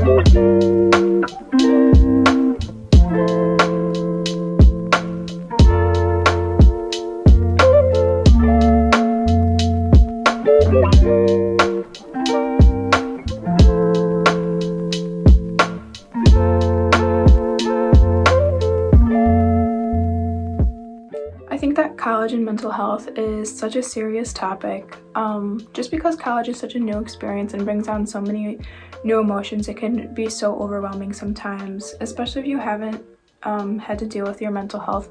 I think that college and mental health is such a serious topic. Just because college is such a new experience and brings on so many new emotions, it can be so overwhelming sometimes, especially if you haven't had to deal with your mental health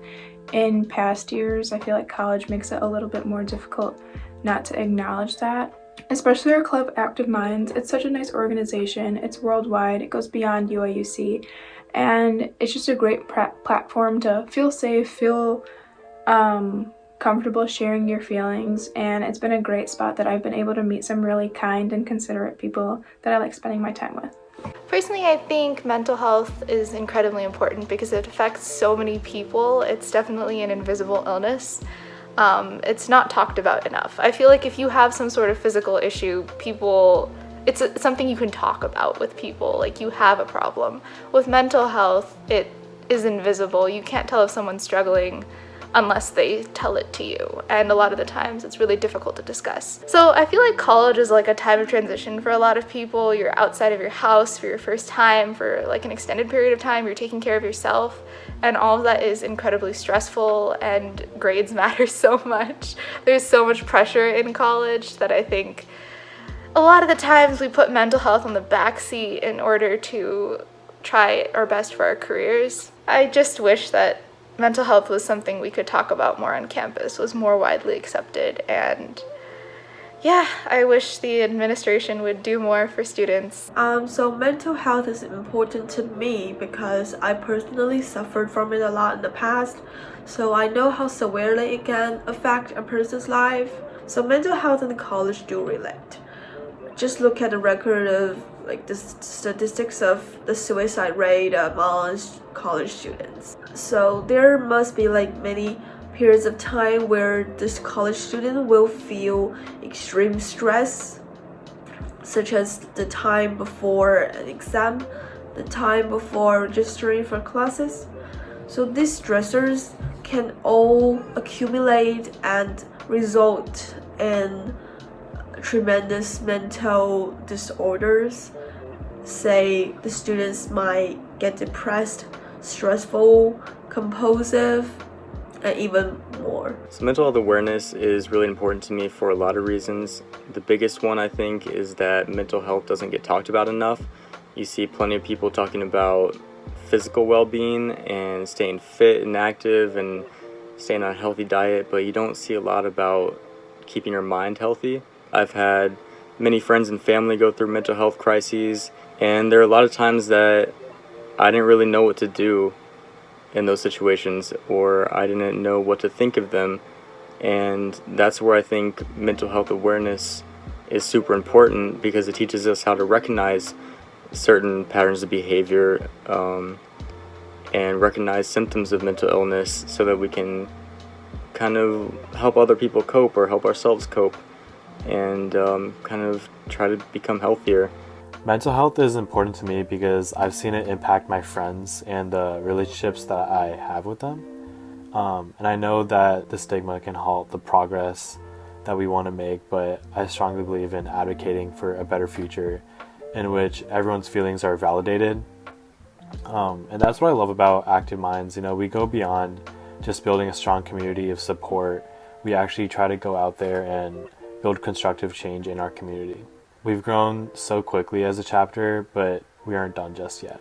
in past years. I feel like college makes it a little bit more difficult not to acknowledge that. Especially our club Active Minds. It's such a nice organization. It's worldwide. It goes beyond UIUC. And it's just a great platform to feel safe, feel comfortable sharing your feelings, and it's been a great spot that I've been able to meet some really kind and considerate people that I like spending my time with. Personally, I think mental health is incredibly important because it affects so many people. It's definitely an invisible illness. It's not talked about enough. I feel like if you have some sort of physical issue, it's something you can talk about with people, like you have a problem. With mental health, it is invisible. You can't tell if someone's struggling unless they tell it to you, and a lot of the times it's really difficult to discuss. So I feel like college is like a time of transition for a lot of people. You're outside of your house for your first time for like an extended period of time. You're taking care of yourself, and all of that is incredibly stressful, and grades matter so much. There's so much pressure in college that I think a lot of the times we put mental health on the back seat in order to try our best for our careers. I just wish that mental health was something we could talk about more on campus, was more widely accepted, and yeah, I wish the administration would do more for students. So mental health is important to me because I personally suffered from it a lot in the past, so I know how severely it can affect a person's life. So mental health and college do relate. Just look at the record of like the statistics of the suicide rate amongst college students. So there must be like many periods of time where this college student will feel extreme stress, such as the time before an exam, the time before registering for classes. So these stressors can all accumulate and result in tremendous mental disorders. Say the students might get depressed, stressful, compulsive, and even more. So mental health awareness is really important to me for a lot of reasons. The biggest one, I think, is that mental health doesn't get talked about enough. You see plenty of people talking about physical well-being and staying fit and active and staying on a healthy diet, but you don't see a lot about keeping your mind healthy. I've had many friends and family go through mental health crises, and there are a lot of times that I didn't really know what to do in those situations, or I didn't know what to think of them. And that's where I think mental health awareness is super important, because it teaches us how to recognize certain patterns of behavior and recognize symptoms of mental illness so that we can kind of help other people cope or help ourselves cope and kind of try to become healthier. Mental health is important to me because I've seen it impact my friends and the relationships that I have with them. And I know that the stigma can halt the progress that we want to make, but I strongly believe in advocating for a better future in which everyone's feelings are validated. And that's what I love about Active Minds. You know, we go beyond just building a strong community of support. We actually try to go out there and build constructive change in our community. We've grown so quickly as a chapter, but we aren't done just yet.